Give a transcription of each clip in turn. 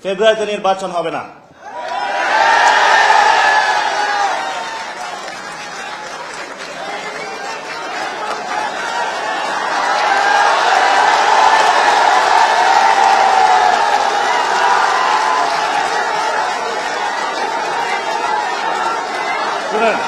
ফেব্রুয়ারিতে নির্বাচন হবে না। শুনেন,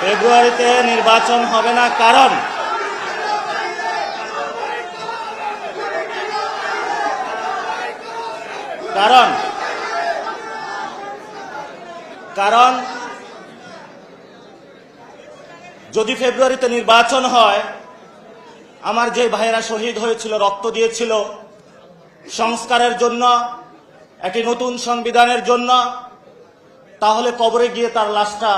ফেব্রুয়ারিতে নির্বাচন হবে না, কারণ যদি ফেব্রুয়ারিতে নির্বাচন হয়, আমার যে ভাইয়েরা শহীদ হয়েছিল, রক্ত দিয়েছিল সংস্কারের জন্য, একটি নতুন সংবিধানের জন্য, তাহলে কবরে গিয়ে তার লাশটা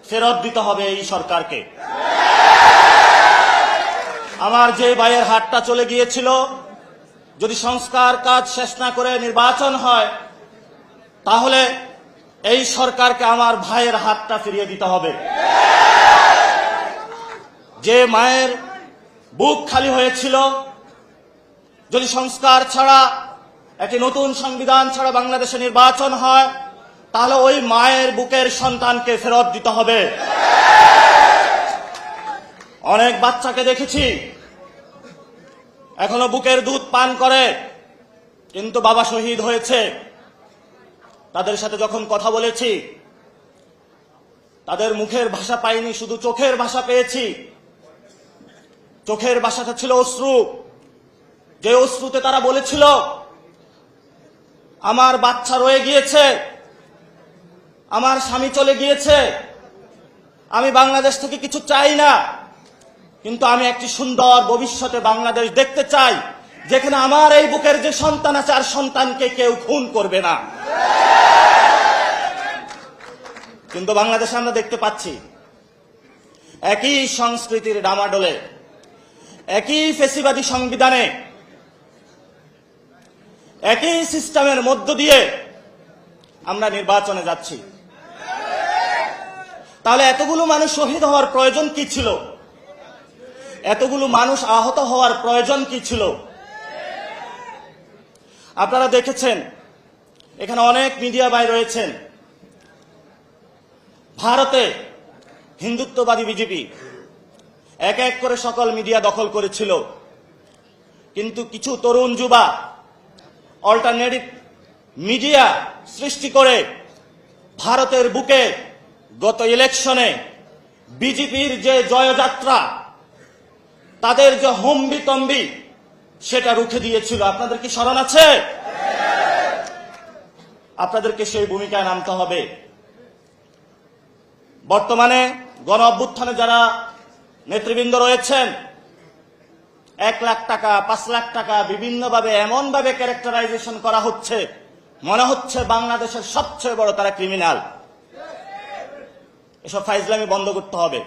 ফেরত দিতে হবে এই সরকারকে। আমার যে ভাইয়ের হাতটা চলে গিয়েছিল, যদি সংস্কার কাজ শেষ না করে নির্বাচন হয়, তাহলে এই সরকারকে আমার ভাইয়ের হাতটা ফিরিয়ে দিতে হবে। যে মায়ের বুক খালি হয়েছিল, যদি সংস্কার ছাড়া, একটি নতুন সংবিধান ছাড়া বাংলাদেশে নির্বাচন হয়, তাহলে ওই মায়ের বুকের সন্তানকে ফেরত দিতে হবে। অনেক বাচ্চাকে দেখেছি এখনো বুকের দুধ পান করে, কিন্তু বাবা শহীদ হয়েছে। তাদের সাথে যখন কথা বলেছি, তাদের মুখের ভাষা পাইনি, শুধু চোখের ভাষা পেয়েছি। চোখের ভাষাটা ছিল অশ্রু। যে অশ্রুতে তারা বলেছিল, আমার বাচ্চা রয়ে গিয়েছে, আমার স্বামী চলে গিয়েছে, আমি বাংলাদেশ থেকে কিছু চাই না, কিন্তু আমি একটি সুন্দর ভবিষ্যতে বাংলাদেশ দেখতে চাই, যেখানে আমার এই বুকের যে সন্তান আছে, আর সন্তানকে কেউ খুন করবে না। কিন্তু বাংলাদেশে আমরা দেখতে পাচ্ছি একই সংস্কৃতির ডামাডোলে, একই ফেসিবাদী সংবিধানে, একই সিস্টেমের মধ্য দিয়ে আমরা নির্বাচনে যাচ্ছি। তাহলে এতগুলো মানুষ শহীদ হওয়ার প্রয়োজন কি ছিল? এতগুলো মানুষ আহত হওয়ার প্রয়োজন কি ছিল? আপনারা দেখেছেন, এখানে অনেক মিডিয়া ভাই রয়েছেন। ভারতে হিন্দুত্ববাদী বিজেপি এক এক করে সকল মিডিয়া দখল করেছিল, কিন্তু কিছু তরুণ যুবা অল্টারনেটিভ মিডিয়া সৃষ্টি করে ভারতের বুকে গত ইলেকশনে বিজেপির যে জয়যাত্রা, তাদের যে হম্বিতম্বি, সেটা রুখে দিয়েছিল। আপনাদের কি স্মরণ আছে? আপনাদেরকে সেই ভূমিকায় নামতে হবে। বর্তমানে গণ অভ্যুত্থানে যারা নেতৃবৃন্দ রয়েছেন, 1 লাখ টাকা, 5 লাখ টাকা বিভিন্নভাবে এমনভাবে ক্যারেক্টারাইজেশন করা হচ্ছে, মনে হচ্ছে বাংলাদেশের সবচেয়ে বড় তারা ক্রিমিনাল। এসব ফাইজলামি বন্ধ করতে হবে।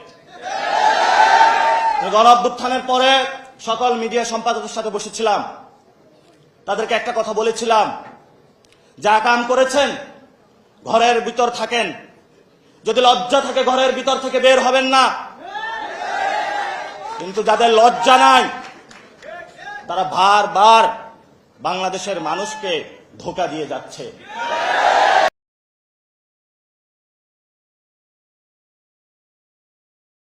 গণ অভ্যুত্থানের পরে সকল মিডিয়া সম্পাদকের সাথে বসেছিলাম, তাদেরকে একটা কথা বলেছিলাম, যা কাম করেছেন ঘরের ভিতর থাকেন, যদি লজ্জা থাকে ঘরের ভিতর থেকে বের হবেন না। কিন্তু যাদের লজ্জা নাই, তারা বারবার বাংলাদেশের মানুষকে ধোঁকা দিয়ে যাচ্ছে।